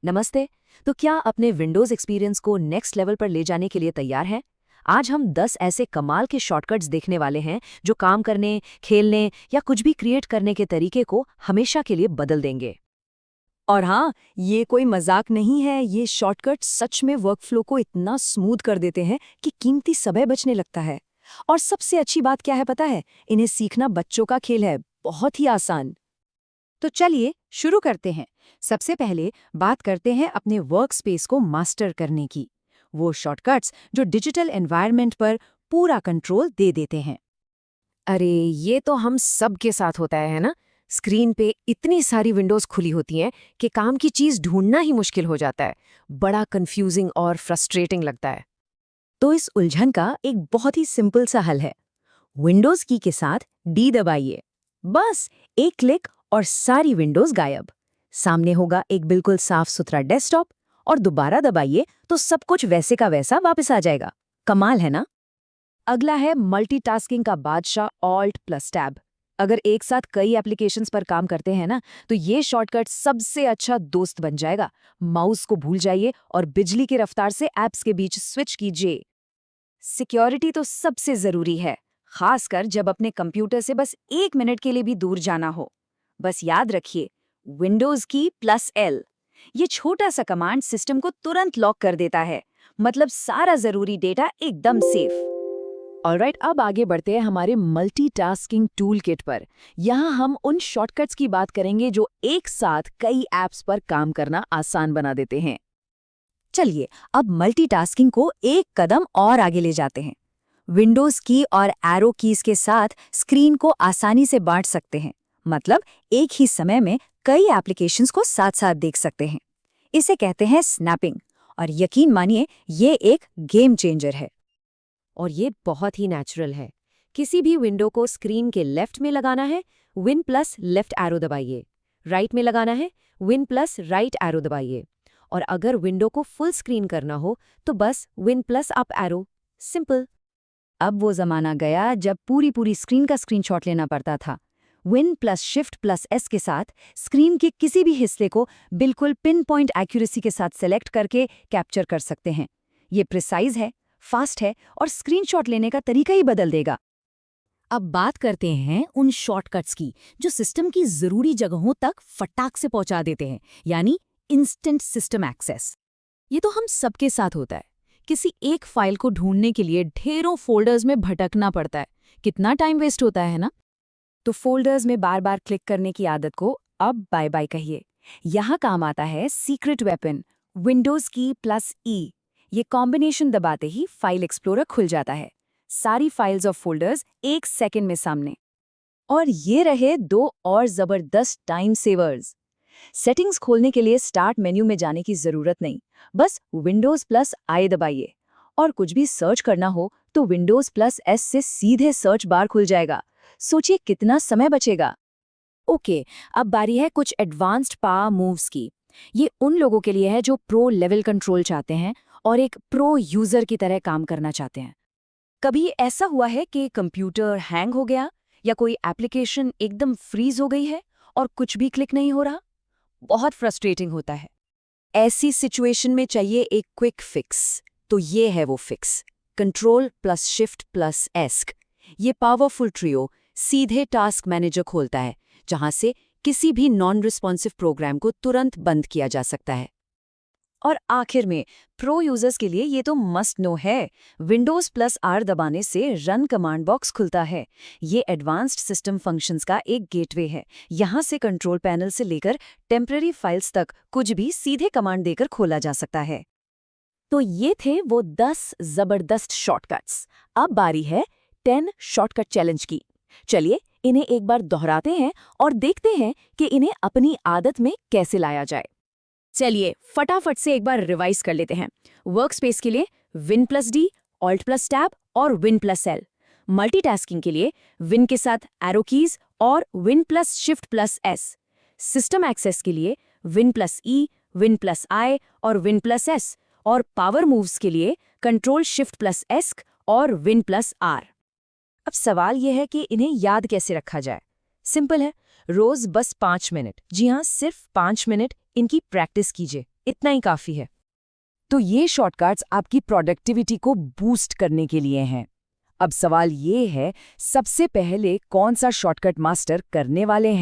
नमस्ते। तो क्या अपने विंडोज़ एक्सपीरियंस को नेक्स्ट लेवल पर ले जाने के लिए तैयार हैं? आज हम 10 ऐसे कमाल के शॉर्टकट्स देखने वाले हैं जो काम करने, खेलने या कुछ भी क्रिएट करने के तरीके को हमेशा के लिए बदल देंगे। और हाँ, ये कोई मजाक नहीं है। ये शॉर्टकट सच में वर्कफ्लो को इतना स्मूथ कर देते हैं कि कीमती समय बचने लगता है। और सबसे अच्छी बात क्या है पता है? इन्हें सीखना बच्चों का खेल है, बहुत ही आसान। तो चलिए शुरू करते हैं। सबसे पहले बात करते हैं अपने वर्क स्पेस को मास्टर करने की। वो शॉर्टकट्स जो डिजिटल एनवायरनमेंट पर पूरा कंट्रोल दे देते हैं। अरे, ये तो हम सब के साथ होता है ना? स्क्रीन पे इतनी सारी विंडोज़ खुली होती हैं कि काम की चीज़ ढूंढना ही मुश्किल हो जाता है। बड़ा कंफ्यूजिंग और फ्रस्ट्रेटिंग लगता है। तो इस उलझन का एक बहुत ही सिंपल सा हल है। विंडोज की के साथ डी दबाइए। बस एक क्लिक और सारी विंडोज गायब। सामने होगा एक बिल्कुल साफ सुथरा डेस्कटॉप। और दोबारा दबाइए तो सब कुछ वैसे का वैसा वापस आ जाएगा। कमाल है ना? अगला है मल्टीटास्किंग का बादशाह, ऑल्ट प्लस टैब। अगर एक साथ कई एप्लीकेशंस पर काम करते हैं ना, तो ये शॉर्टकट सबसे अच्छा दोस्त बन जाएगा। माउस को भूल जाइए और बिजली की रफ्तार से ऐप्स के बीच स्विच कीजिए। सिक्योरिटी तो सबसे जरूरी है, खासकर जब अपने कंप्यूटर से बस 1 मिनट के लिए भी दूर जाना हो। बस याद रखिए, विंडोज की +L। ये छोटा सा कमांड सिस्टम को तुरंत लॉक कर देता है, मतलब सारा जरूरी डेटा एकदम सेफ। ऑलराइट, अब आगे बढ़ते हैं हमारे मल्टीटास्किंग टूल किट पर। यहाँ हम उन शॉर्टकट्स की बात करेंगे जो एक साथ कई ऐप्स पर काम करना आसान बना देते हैं। चलिए, अब मल्टीटास्किंग को एक कदम और आगे ले जाते हैं। विंडोज की और एरो कीज के साथ स्क्रीन को आसानी से बांट सकते हैं, मतलब एक ही समय में कई एप्लीकेशंस को साथ साथ देख सकते हैं। इसे कहते हैं स्नैपिंग, और यकीन मानिए ये एक गेम चेंजर है। और ये बहुत ही नेचुरल है। किसी भी विंडो को स्क्रीन के लेफ्ट में लगाना है, विन प्लस लेफ्ट एरो दबाइए। राइट में लगाना है, विन प्लस राइट एरो दबाइए। और अगर विंडो को फुल स्क्रीन करना हो तो बस win plus up arrow. Simple. अब वो जमाना गया जब पूरी पूरी स्क्रीन का स्क्रीनशॉट लेना पड़ता था। Win plus shift plus S के साथ स्क्रीन के किसी भी हिस्से को बिल्कुल पिन पॉइंट एक्यूरेसी के साथ सेलेक्ट करके कैप्चर कर सकते हैं। ये प्रिसाइज है, फास्ट है और स्क्रीनशॉट लेने का तरीका ही बदल देगा। अब बात करते हैं उन शॉर्टकट्स की जो सिस्टम की जरूरी जगहों तक फटाक से पहुंचा देते हैं, यानी इंस्टेंट सिस्टम एक्सेस। ये तो हम सबके साथ होता है। किसी एक फाइल को ढूंढने के लिए ढेरों फोल्डर्स में भटकना पड़ता है। कितना टाइम वेस्ट होता है ना? तो फोल्डर्स में बार बार क्लिक करने की आदत को अब बाय बाय कहिए। यहाँ काम आता है सीक्रेट वेपन, विंडोज की +E। ये कॉम्बिनेशन दबाते ही फाइल एक्सप्लोरर खुल जाता है। सारी फाइल्स और फोल्डर्स एक सेकंड में सामने। और ये रहे दो और जबरदस्त टाइम सेवर्स। सेटिंग्स खोलने के लिए स्टार्ट मेन्यू में जाने की जरूरत नहीं, बस विंडोज +I दबाइए। और कुछ भी सर्च करना हो तो विंडोज +S से सीधे सर्च बार खुल जाएगा। सोचिए कितना समय बचेगा। ओके, अब बारी है कुछ एडवांस्ड पावर मूव्स की। ये उन लोगों के लिए है जो प्रो लेवल कंट्रोल चाहते हैं और एक प्रो यूजर की तरह काम करना चाहते हैं। कभी ऐसा हुआ है कि कंप्यूटर हैंग हो गया या कोई एप्लीकेशन एकदम फ्रीज हो गई है और कुछ भी क्लिक नहीं हो रहा? बहुत फ्रस्ट्रेटिंग होता है। ऐसी सिचुएशन में चाहिए एक क्विक फिक्स। तो ये है वो fix, control plus shift plus ask. ये पावरफुल ट्रियो सीधे टास्क मैनेजर खोलता है, जहां से किसी भी नॉन रिस्पॉन्सिव प्रोग्राम को तुरंत बंद किया जा सकता है। और आखिर में प्रो यूजर्स के लिए ये तो मस्ट नो है। विंडोज +R दबाने से रन कमांड बॉक्स खुलता है। ये एडवांस्ड सिस्टम फंक्शंस का एक गेटवे है। यहाँ से कंट्रोल पैनल से लेकर टेम्पररी फाइल्स तक कुछ भी सीधे कमांड देकर खोला जा सकता है। तो ये थे वो 10 जबरदस्त शॉर्टकट्स। अब बारी है 10 शॉर्टकट चैलेंज की। चलिए इन्हें एक बार दोहराते हैं और देखते हैं कि इन्हें अपनी आदत में कैसे लाया जाए। चलिए फटाफट से एक बार रिवाइज कर लेते हैं। वर्कस्पेस के लिए विन +D, ऑल्ट + टैब और विन +L। मल्टीटास्किंग के लिए विन के साथ एरो कीज और win +shift +S। System access के लिए विन +E, विन +I और विन +S। और पावर मूव्स के लिए कंट्रोल शिफ्ट +ESC और विन +R। अब सवाल यह है कि इन्हें याद कैसे रखा जाए। सिंपल है, रोज बस 5 मिनट, जी हाँ सिर्फ 5 मिनट इनकी प्रैक्टिस कीजिए, इतना ही काफ़ी है। तो ये शॉर्टकट्स आपकी प्रोडक्टिविटी को बूस्ट करने के लिए हैं। अब सवाल ये है, सबसे पहले कौन सा शॉर्टकट मास्टर करने वाले हैं?